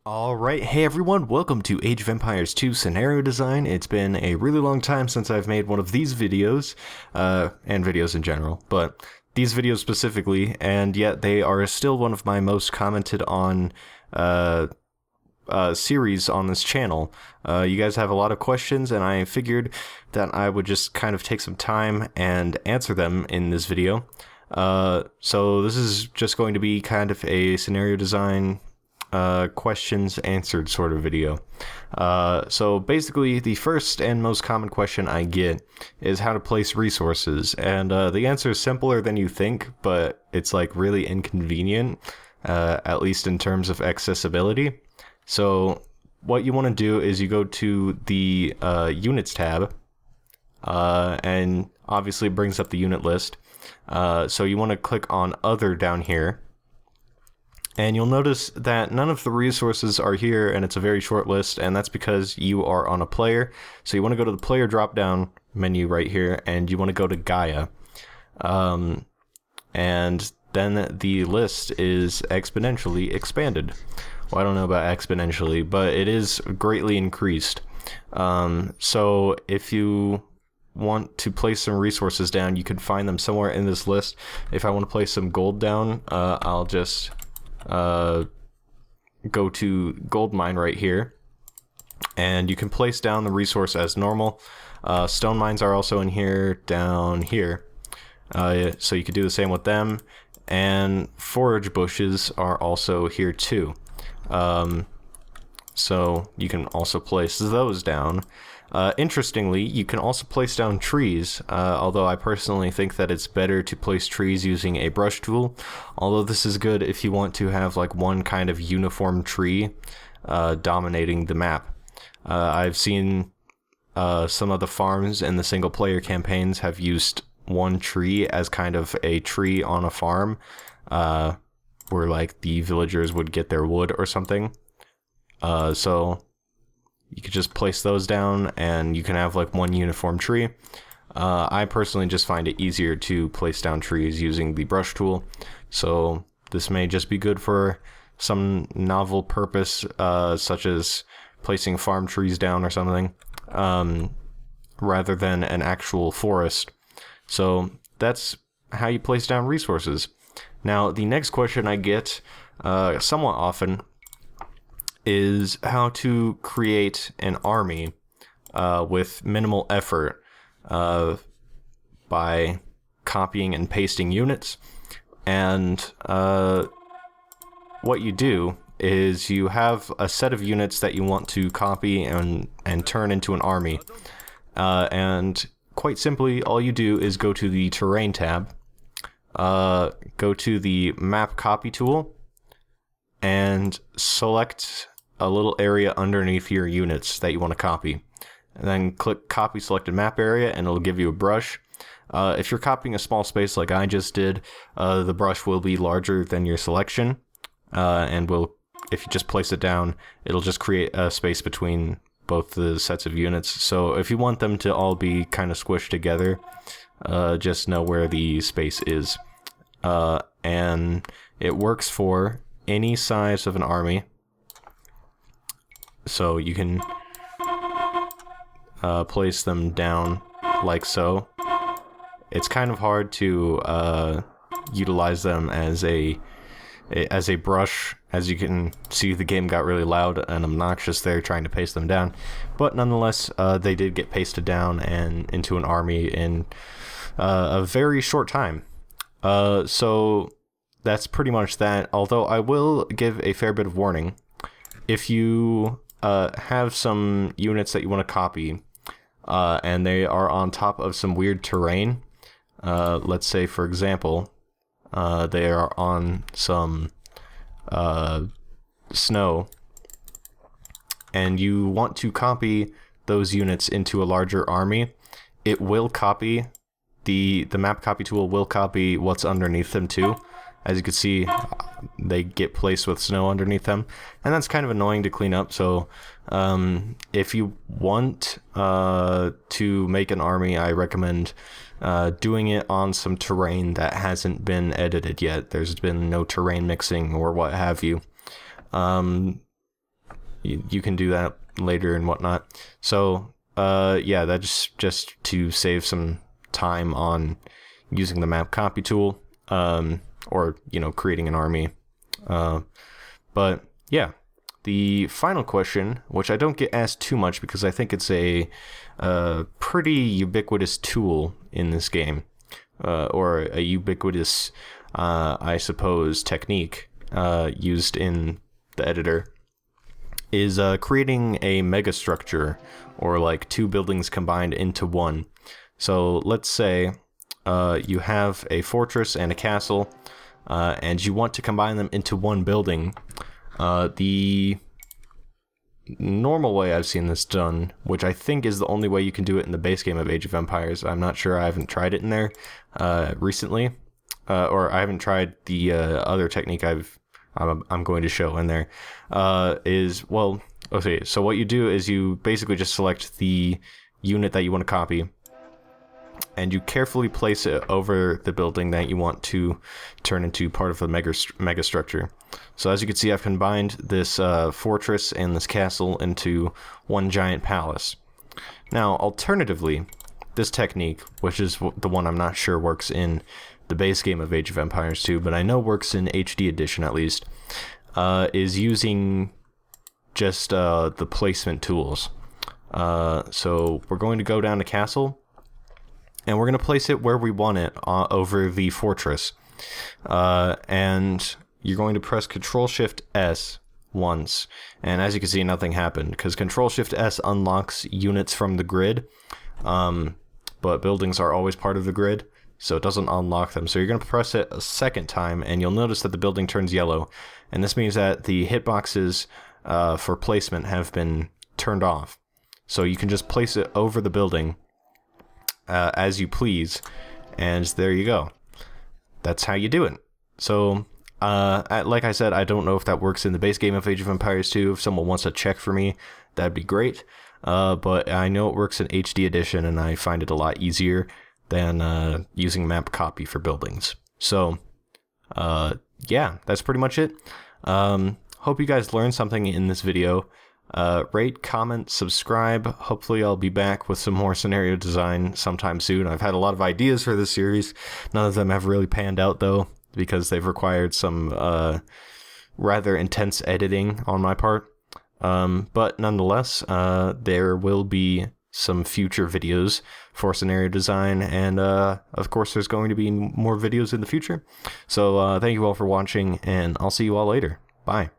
Alright, hey everyone, welcome to Age of Empires 2 Scenario Design. It's been a really long time since I've made one of these videos, and videos in general, but these videos specifically, and yet they are still one of my most commented on series on this channel. You guys have a lot of questions, and I figured that I would just kind of take some time and answer them in this video. So this is just going to be kind of a scenario design questions answered sort of video. So basically the first and most common question I get is how to place resources, and the answer is simpler than you think, but it's like really inconvenient, at least in terms of accessibility. So what you want to do is you go to the units tab, and obviously it brings up the unit list. So you want to click on other down here. And you'll notice that none of the resources are here, and it's a very short list, and that's because you are on a player. So you want to go to the player drop-down menu right here, and you want to go to Gaia. And then the list is exponentially expanded. Well, I don't know about exponentially, but it is greatly increased. So if you want to place some resources down, you can find them somewhere in this list. If I want to place some gold down, I'll just go to gold mine right here, and you can place down the resource as normal. Stone mines are also in here down here, so you could do the same with them, and forage bushes are also here too, so you can also place those down. Interestingly, you can also place down trees, although I personally think that it's better to place trees using a brush tool, although this is good if you want to have like one kind of uniform tree dominating the map. I've seen some of the farms in the single player campaigns have used one tree as kind of a tree on a farm, where like the villagers would get their wood or something. So you could just place those down, and you can have like one uniform tree. I personally just find it easier to place down trees using the brush tool, so this may just be good for some novel purpose, such as placing farm trees down or something, rather than an actual forest. So that's how you place down resources. Now, the next question I get somewhat often is how to create an army with minimal effort by copying and pasting units. And what you do is you have a set of units that you want to copy and turn into an army. And quite simply, all you do is go to the terrain tab, go to the map copy tool, and select a little area underneath your units that you want to copy, and then click copy selected map area, and it'll give you a brush. If you're copying a small space like I just did, the brush will be larger than your selection, and if you just place it down, it'll just create a space between both the sets of units. So if you want them to all be kind of squished together, just know where the space is. And it works for any size of an army. So you can place them down like so. It's kind of hard to utilize them as a brush. As you can see, the game got really loud and obnoxious there trying to paste them down, but nonetheless, they did get pasted down and into an army in a very short time. So that's pretty much that, although I will give a fair bit of warning. If you have some units that you want to copy, and they are on top of some weird terrain, let's say for example, they are on some snow, and you want to copy those units into a larger army, it will copy, the map copy tool will copy what's underneath them too. As you can see, they get placed with snow underneath them, and that's kind of annoying to clean up. So if you want to make an army, I recommend doing it on some terrain that hasn't been edited yet. There's been no terrain mixing or what have you. you can do that later and whatnot. So yeah, that's just to save some time on using the map copy tool, or creating an army. But yeah, the final question, which I don't get asked too much because I think it's a pretty ubiquitous tool in this game, or a ubiquitous, I suppose, technique used in the editor, is creating a megastructure, or like two buildings combined into one. So let's say you have a fortress and a castle, and you want to combine them into one building. The normal way I've seen this done, which I think is the only way you can do it in the base game of Age of Empires, I'm not sure, I haven't tried it in there recently, or I haven't tried the other technique I'm going to show in there, is, well, okay, so what you do is you basically just select the unit that you want to copy, and you carefully place it over the building that you want to turn into part of the megastructure. So as you can see, I've combined this fortress and this castle into one giant palace. Now, alternatively, this technique, which is the one I'm not sure works in the base game of Age of Empires 2, but I know works in HD edition at least, is using just the placement tools. So we're going to go down to castle, and we're going to place it where we want it over the fortress. And you're going to press Control-Shift-S once. And as you can see, nothing happened, because Control-Shift-S unlocks units from the grid, but buildings are always part of the grid, so it doesn't unlock them. So you're going to press it a second time, and you'll notice that the building turns yellow. And this means that the hitboxes for placement have been turned off. So you can just place it over the building as you please, and there you go. That's how you do it. So, like I said, I don't know if that works in the base game of Age of Empires 2. If someone wants to check for me, that'd be great. But I know it works in HD edition, and I find it a lot easier than using map copy for buildings. So, yeah, that's pretty much it. Hope you guys learned something in this video. Rate, comment, subscribe. Hopefully I'll be back with some more scenario design sometime soon. I've had a lot of ideas for this series. None of them have really panned out, though, because they've required some rather intense editing on my part. But nonetheless, there will be some future videos for scenario design, and of course there's going to be more videos in the future. So thank you all for watching, and I'll see you all later. Bye.